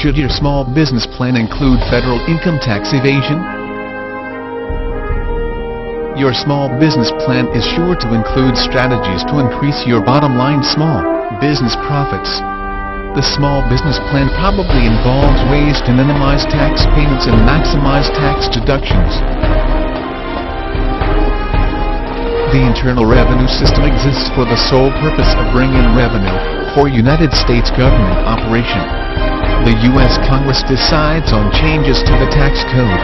Should your small business plan include federal income tax evasion? Your small business plan is sure to include strategies to increase your bottom line small business profits. The small business plan probably involves ways to minimize tax payments and maximize tax deductions. The Internal Revenue System exists for the sole purpose of bringing in revenue for United States government operation. The U.S. Congress decides on changes to the tax code.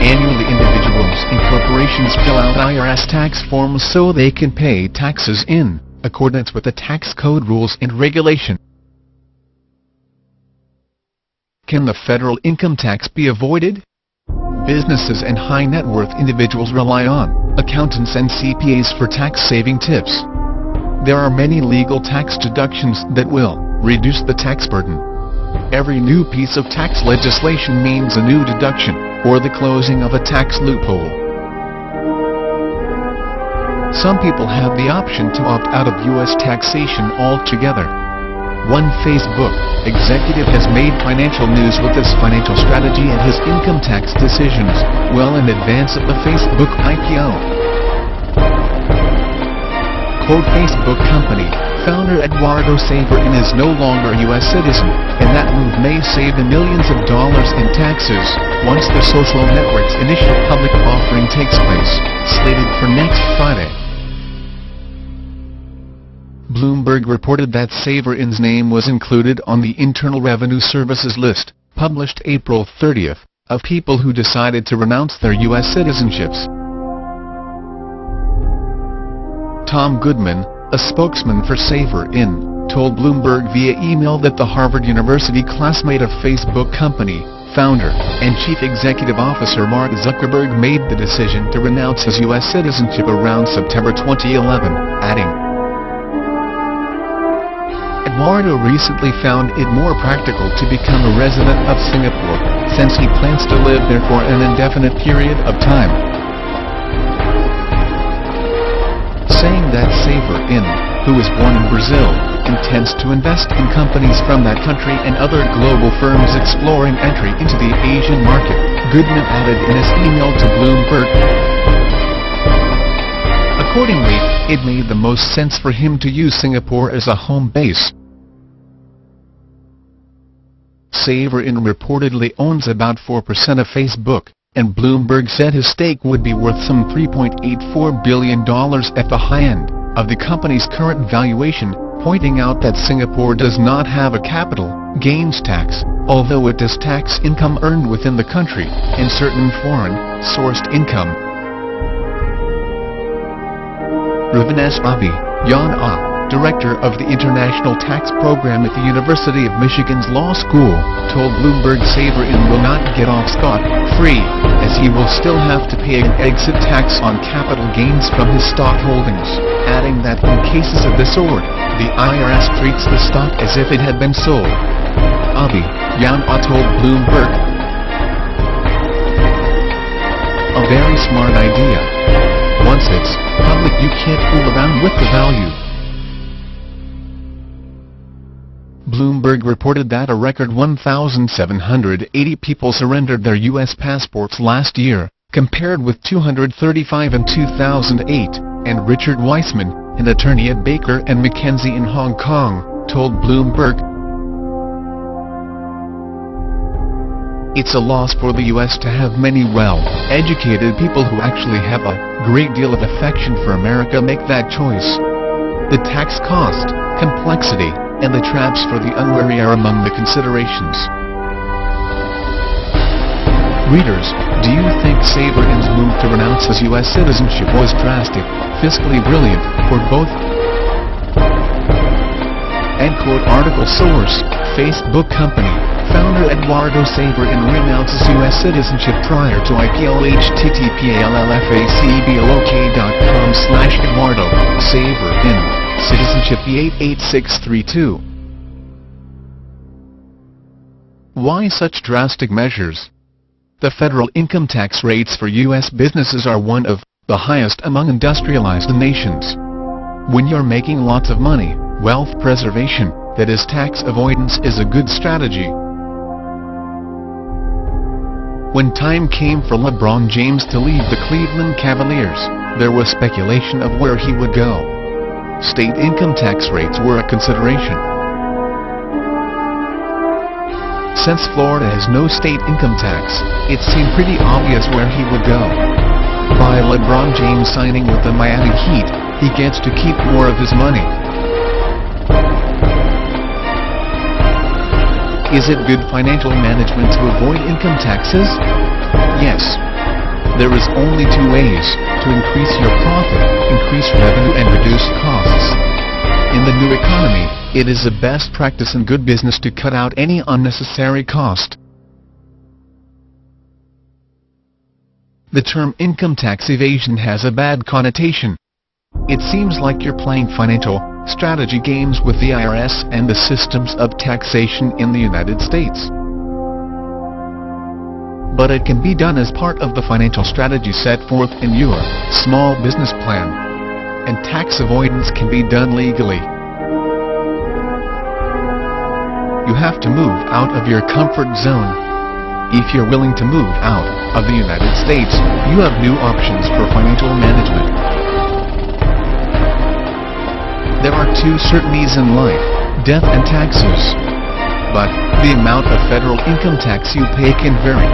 Annually, individuals and corporations fill out IRS tax forms so they can pay taxes in accordance with the tax code rules and regulation. Can the federal income tax be avoided? Businesses and high-net-worth individuals rely on accountants and CPAs for tax-saving tips. There are many legal tax deductions that will reduce the tax burden. Every new piece of tax legislation means a new deduction, or the closing of a tax loophole. Some people have the option to opt out of U.S. taxation altogether. One Facebook executive has made financial news with this financial strategy and his income tax decisions well in advance of the Facebook IPO. Quote, Facebook company founder Eduardo Saverin is no longer a U.S. citizen, and that move may save the millions of dollars in taxes once the social network's initial public offering takes place, slated for next Friday. Bloomberg reported that Saverin's name was included on the Internal Revenue Service's list, published April 30th, of people who decided to renounce their U.S. citizenships. Tom Goodman, a spokesman for Saverin, told Bloomberg via email that the Harvard University classmate of Facebook company founder and chief executive officer Mark Zuckerberg made the decision to renounce his U.S. citizenship around September 2011, adding, Eduardo recently found it more practical to become a resident of Singapore, since he plans to live there for an indefinite period of time. Saying that Saverin, who was born in Brazil, intends to invest in companies from that country and other global firms exploring entry into the Asian market, Goodman added in his email to Bloomberg. Accordingly, it made the most sense for him to use Singapore as a home base. Saverin reportedly owns about 4% of Facebook, and Bloomberg said his stake would be worth some $3.84 billion at the high end of the company's current valuation, pointing out that Singapore does not have a capital gains tax, although it does tax income earned within the country and certain foreign-sourced income. Ruvanesh Yan, director of the International Tax Program at the University of Michigan's Law School, told Bloomberg Saverin will not get off scot-free, as he will still have to pay an exit tax on capital gains from his stock holdings, adding that in cases of this sort, the IRS treats the stock as if it had been sold. Yan told Bloomberg, a very smart idea. Once it's public, you can't fool around with the value. Bloomberg reported that a record 1,780 people surrendered their U.S. passports last year, compared with 235 in 2008, and Richard Weissman, an attorney at Baker & McKenzie in Hong Kong, told Bloomberg, it's a loss for the U.S. to have many well-educated people who actually have a great deal of affection for America make that choice. The tax cost, complexity, and the traps for the unwary are among the considerations. Readers, do you think Saverin's move to renounce his U.S. citizenship was drastic, fiscally brilliant, or both? End quote. Article source, Facebook company founder Eduardo Saverin renounces U.S. citizenship prior to IPO. http://llfacblok.com/Eduardo Saverin, citizenship B88632. Why such drastic measures? The federal income tax rates for U.S. businesses are one of the highest among industrialized nations. When you're making lots of money, wealth preservation that is, tax avoidance is a good strategy. When time came for LeBron James to leave the Cleveland Cavaliers, there was speculation of where he would go. State income tax rates were a consideration. Since Florida has no state income tax, it seemed pretty obvious where he would go. By LeBron James signing with the Miami Heat, he gets to keep more of his money. Is it good financial management to avoid income taxes? Yes. There is only two ways: to increase your profit, increase revenue, and reduce costs. In the new economy, it is the best practice and good business to cut out any unnecessary cost. The term income tax evasion has a bad connotation. It seems like you're playing financial strategy games with the IRS and the systems of taxation in the United States. But it can be done as part of the financial strategy set forth in your small business plan. And tax avoidance can be done legally. You have to move out of your comfort zone. If you're willing to move out of the United States, you have new options for financial management. There are two certainties in life: death and taxes. But the amount of federal income tax you pay can vary.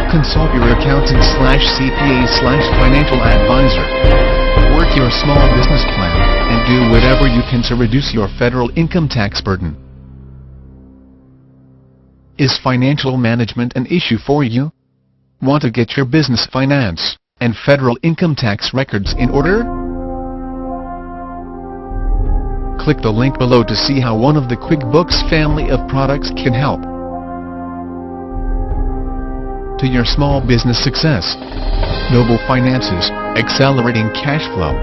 Consult your accountant/CPA/financial advisor. Work your small business plan and do whatever you can to reduce your federal income tax burden. Is financial management an issue for you? Want to get your business finance and federal income tax records in order? Click the link below to see how one of the QuickBooks family of products can help to your small business success. Noble Finances, accelerating cash flow.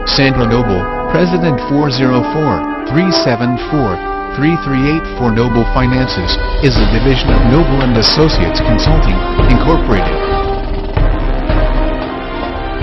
Sandra Noble, President, 404-374-3384. Noble Finances is a division of Noble & Associates Consulting, Incorporated.